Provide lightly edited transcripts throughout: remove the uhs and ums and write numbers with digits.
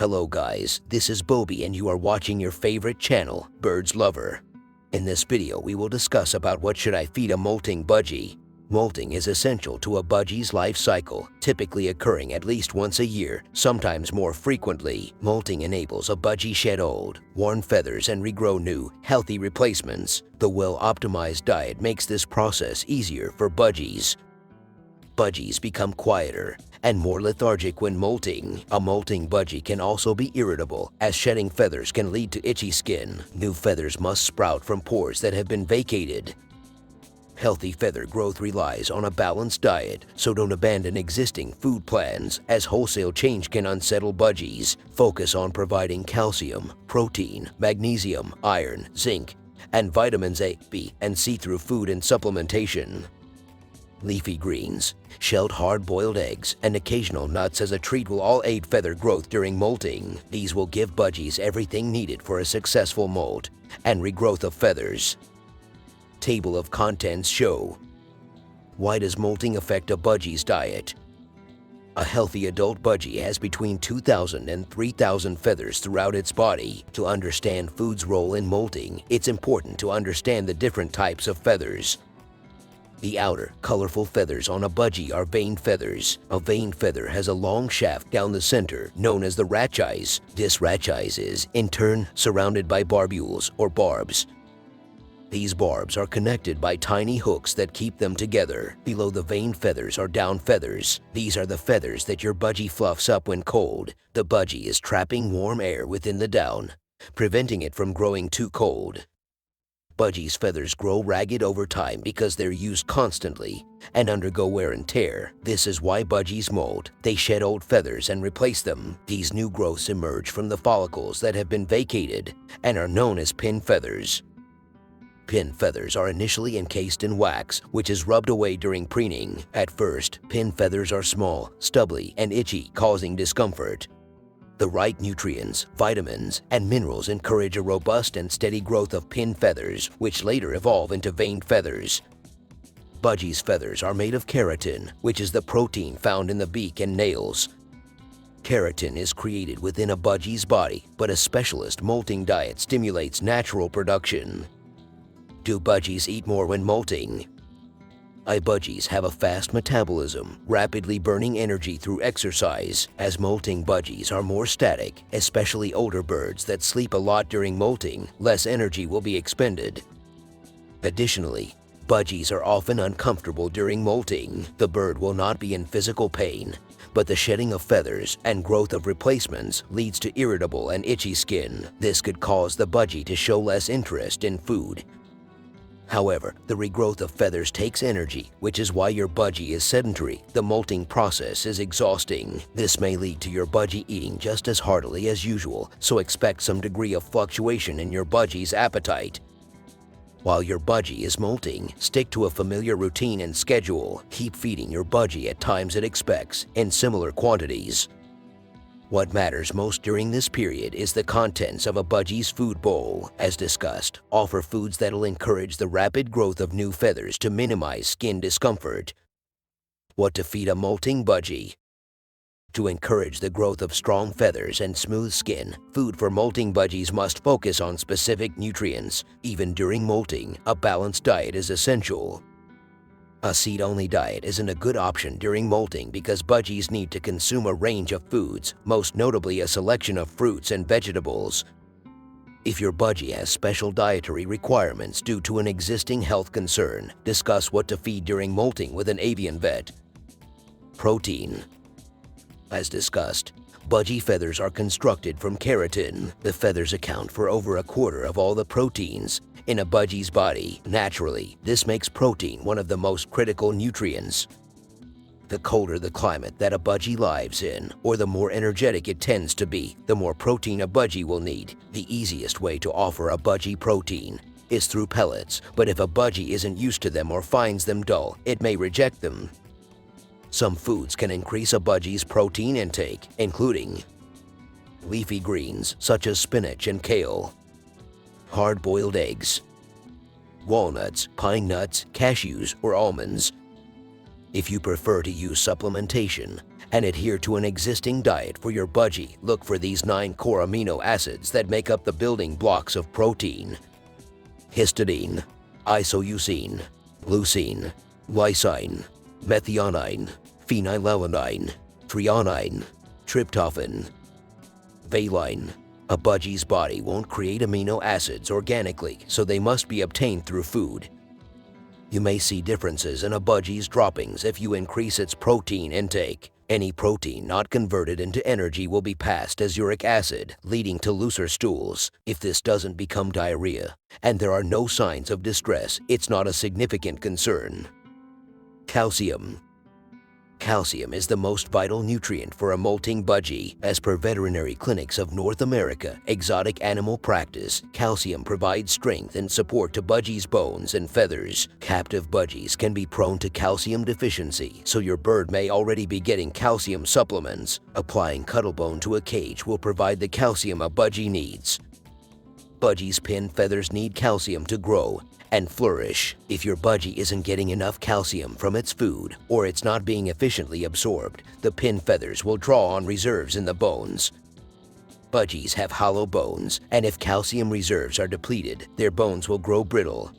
Hello guys, this is Boby and you are watching your favorite channel, Birds Lover. In this video we will discuss about what should I feed a molting budgie. Molting is essential to a budgie's life cycle, typically occurring at least once a year, sometimes more frequently. Molting enables a budgie shed old, worn feathers and regrow new, healthy replacements. The well-optimized diet makes this process easier for budgies. Budgies become quieter and more lethargic when molting. A molting budgie can also be irritable, as shedding feathers can lead to itchy skin. New feathers must sprout from pores that have been vacated. Healthy feather growth relies on a balanced diet, so don't abandon existing food plans, as wholesale change can unsettle budgies. Focus on providing calcium, protein, magnesium, iron, zinc, and vitamins A, B, and C through food and supplementation. Leafy greens, shelled hard-boiled eggs, and occasional nuts as a treat will all aid feather growth during molting. These will give budgies everything needed for a successful molt and regrowth of feathers. Table of contents show: why does molting affect a budgie's diet? A healthy adult budgie has between 2,000 and 3,000 feathers throughout its body. To understand food's role in molting, it's important to understand the different types of feathers. The outer, colorful feathers on a budgie are veined feathers. A veined feather has a long shaft down the center, known as the rachis. This rachis is, in turn, surrounded by barbules or barbs. These barbs are connected by tiny hooks that keep them together. Below the veined feathers are down feathers. These are the feathers that your budgie fluffs up when cold. The budgie is trapping warm air within the down, preventing it from growing too cold. Budgies' feathers grow ragged over time because they're used constantly and undergo wear and tear. This is why budgies molt. They shed old feathers and replace them. These new growths emerge from the follicles that have been vacated and are known as pin feathers. Pin feathers are initially encased in wax, which is rubbed away during preening. At first, pin feathers are small, stubbly, and itchy, causing discomfort. The right nutrients, vitamins, and minerals encourage a robust and steady growth of pin feathers, which later evolve into veined feathers. Budgies' feathers are made of keratin, which is the protein found in the beak and nails. Keratin is created within a budgie's body, but a specialist molting diet stimulates natural production. Do budgies eat more when molting? Budgies have a fast metabolism, rapidly burning energy through exercise, as molting budgies are more static, especially older birds that sleep a lot during molting. Less energy will be expended. Additionally, budgies are often uncomfortable during molting. The bird will not be in physical pain, but the shedding of feathers and growth of replacements leads to irritable and itchy skin. This could cause the budgie to show less interest in food. However, the regrowth of feathers takes energy, which is why your budgie is sedentary. The molting process is exhausting. This may lead to your budgie eating just as heartily as usual, so expect some degree of fluctuation in your budgie's appetite. While your budgie is molting, stick to a familiar routine and schedule. Keep feeding your budgie at times it expects, in similar quantities. What matters most during this period is the contents of a budgie's food bowl. As discussed, offer foods that'll encourage the rapid growth of new feathers to minimize skin discomfort. What to feed a molting budgie? To encourage the growth of strong feathers and smooth skin, food for molting budgies must focus on specific nutrients. Even during molting, a balanced diet is essential. A seed-only diet isn't a good option during molting because budgies need to consume a range of foods, most notably a selection of fruits and vegetables. If your budgie has special dietary requirements due to an existing health concern, discuss what to feed during molting with an avian vet. Protein. As discussed, budgie feathers are constructed from keratin. The feathers account for over a quarter of all the proteins in a budgie's body. Naturally, this makes protein one of the most critical nutrients. The colder the climate that a budgie lives in, or the more energetic it tends to be, the more protein a budgie will need. The easiest way to offer a budgie protein is through pellets, but if a budgie isn't used to them or finds them dull, it may reject them. Some foods can increase a budgie's protein intake, including leafy greens such as spinach and kale, hard-boiled eggs, walnuts, pine nuts, cashews, or almonds. If you prefer to use supplementation, and adhere to an existing diet for your budgie, look for these 9 core amino acids that make up the building blocks of protein: histidine, isoleucine, leucine, lysine, methionine, phenylalanine, threonine, tryptophan, valine. A budgie's body won't create amino acids organically, so they must be obtained through food. You may see differences in a budgie's droppings if you increase its protein intake. Any protein not converted into energy will be passed as uric acid, leading to looser stools. If this doesn't become diarrhea, and there are no signs of distress, it's not a significant concern. Calcium. Calcium is the most vital nutrient for a molting budgie. As per veterinary clinics of North America, exotic animal practice, calcium provides strength and support to budgies' bones and feathers. Captive budgies can be prone to calcium deficiency, so your bird may already be getting calcium supplements. Applying cuttlebone to a cage will provide the calcium a budgie needs. Budgies' pin feathers need calcium to grow and flourish. If your budgie isn't getting enough calcium from its food, or it's not being efficiently absorbed, the pin feathers will draw on reserves in the bones. Budgies have hollow bones, and if calcium reserves are depleted, their bones will grow brittle.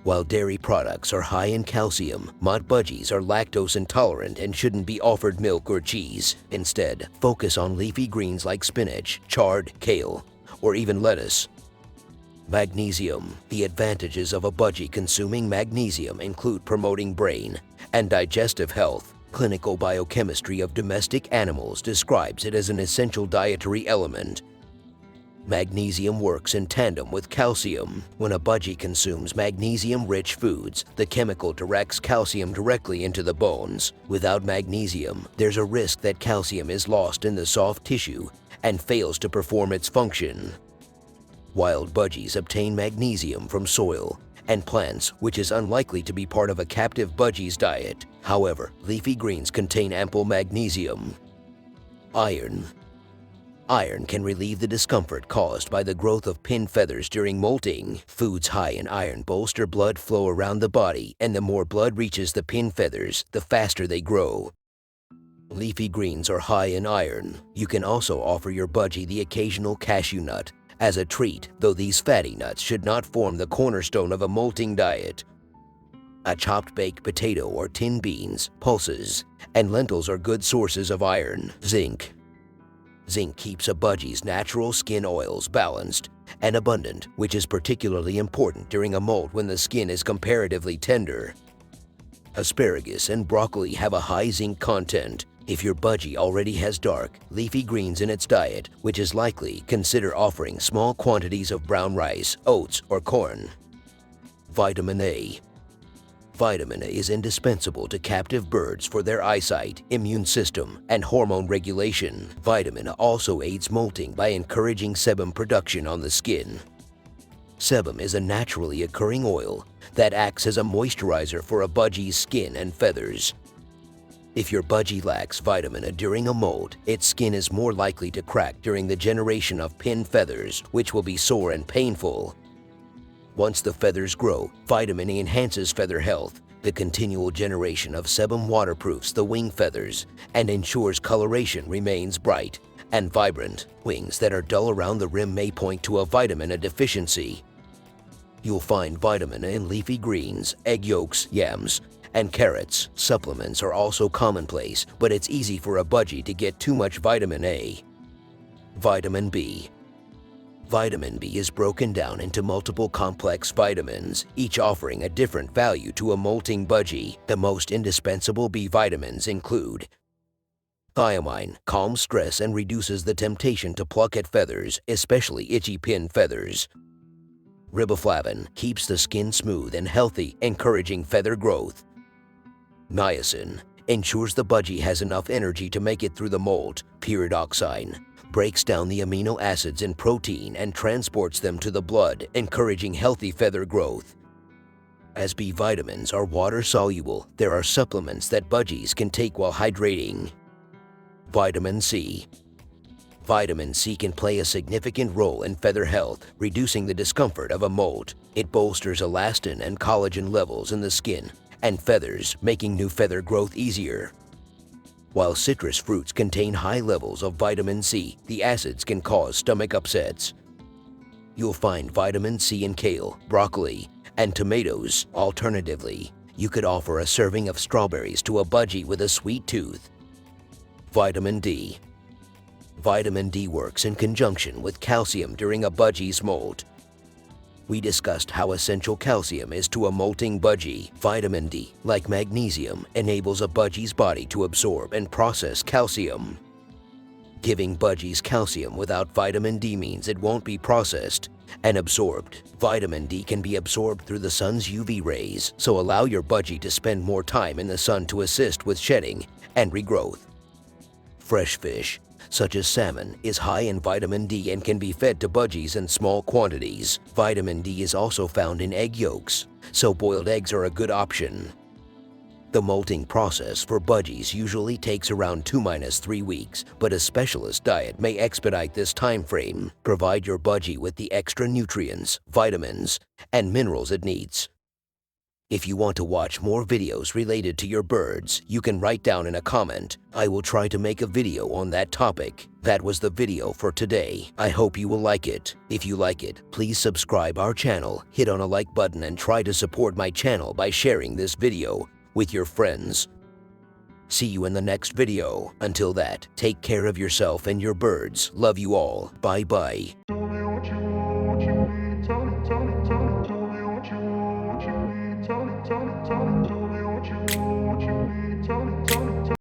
While dairy products are high in calcium, mutt budgies are lactose intolerant and shouldn't be offered milk or cheese. Instead, focus on leafy greens like spinach, chard, kale, or even lettuce. Magnesium. The advantages of a budgie consuming magnesium include promoting brain and digestive health. Clinical biochemistry of domestic animals describes it as an essential dietary element. Magnesium works in tandem with calcium. When a budgie consumes magnesium-rich foods, the chemical directs calcium directly into the bones. Without magnesium, there's a risk that calcium is lost in the soft tissue and fails to perform its function. Wild budgies obtain magnesium from soil and plants, which is unlikely to be part of a captive budgie's diet. However, leafy greens contain ample magnesium. Iron. Iron can relieve the discomfort caused by the growth of pin feathers during molting. Foods high in iron bolster blood flow around the body, and the more blood reaches the pin feathers, the faster they grow. Leafy greens are high in iron. You can also offer your budgie the occasional cashew nut as a treat, though these fatty nuts should not form the cornerstone of a molting diet. A chopped baked potato or tin beans, pulses, and lentils are good sources of iron. Zinc. Zinc keeps a budgie's natural skin oils balanced and abundant, which is particularly important during a molt when the skin is comparatively tender. Asparagus and broccoli have a high zinc content. If your budgie already has dark, leafy greens in its diet, which is likely, consider offering small quantities of brown rice, oats, or corn. Vitamin A. Vitamin A is indispensable to captive birds for their eyesight, immune system, and hormone regulation. Vitamin A also aids molting by encouraging sebum production on the skin. Sebum is a naturally occurring oil that acts as a moisturizer for a budgie's skin and feathers. If your budgie lacks vitamin A during a molt, its skin is more likely to crack during the generation of pin feathers, which will be sore and painful. Once the feathers grow, vitamin A enhances feather health. The continual generation of sebum waterproofs the wing feathers and ensures coloration remains bright and vibrant. Wings that are dull around the rim may point to a vitamin A deficiency. You'll find vitamin A in leafy greens, egg yolks, yams, and carrots. Supplements are also commonplace, but it's easy for a budgie to get too much vitamin A. Vitamin B. Vitamin B is broken down into multiple complex vitamins, each offering a different value to a molting budgie. The most indispensable B vitamins include thiamine, calms stress and reduces the temptation to pluck at feathers, especially itchy pin feathers. Riboflavin keeps the skin smooth and healthy, encouraging feather growth. Niacin ensures the budgie has enough energy to make it through the molt. Pyridoxine breaks down the amino acids in protein and transports them to the blood, encouraging healthy feather growth. As B vitamins are water-soluble, there are supplements that budgies can take while hydrating. Vitamin C. Vitamin C can play a significant role in feather health, reducing the discomfort of a molt. It bolsters elastin and collagen levels in the skin and feathers, making new feather growth easier. While citrus fruits contain high levels of vitamin C, the acids can cause stomach upsets. You'll find vitamin C in kale, broccoli, and tomatoes. Alternatively, you could offer a serving of strawberries to a budgie with a sweet tooth. Vitamin D. Vitamin D works in conjunction with calcium during a budgie's molt. We discussed how essential calcium is to a molting budgie. Vitamin D, like magnesium, enables a budgie's body to absorb and process calcium. Giving budgies calcium without vitamin D means it won't be processed and absorbed. Vitamin D can be absorbed through the sun's UV rays, so allow your budgie to spend more time in the sun to assist with shedding and regrowth. Fresh fish, such as salmon, is high in vitamin D and can be fed to budgies in small quantities. Vitamin D is also found in egg yolks, so boiled eggs are a good option. The molting process for budgies usually takes around 2-3 weeks, but a specialist diet may expedite this time frame. Provide your budgie with the extra nutrients, vitamins, and minerals it needs. If you want to watch more videos related to your birds, you can write down in a comment. I will try to make a video on that topic. That was the video for today. I hope you will like it. If you like it, please subscribe our channel, hit on a like button, and try to support my channel by sharing this video with your friends. See you in the next video. Until that, take care of yourself and your birds. Love you all. Bye-bye.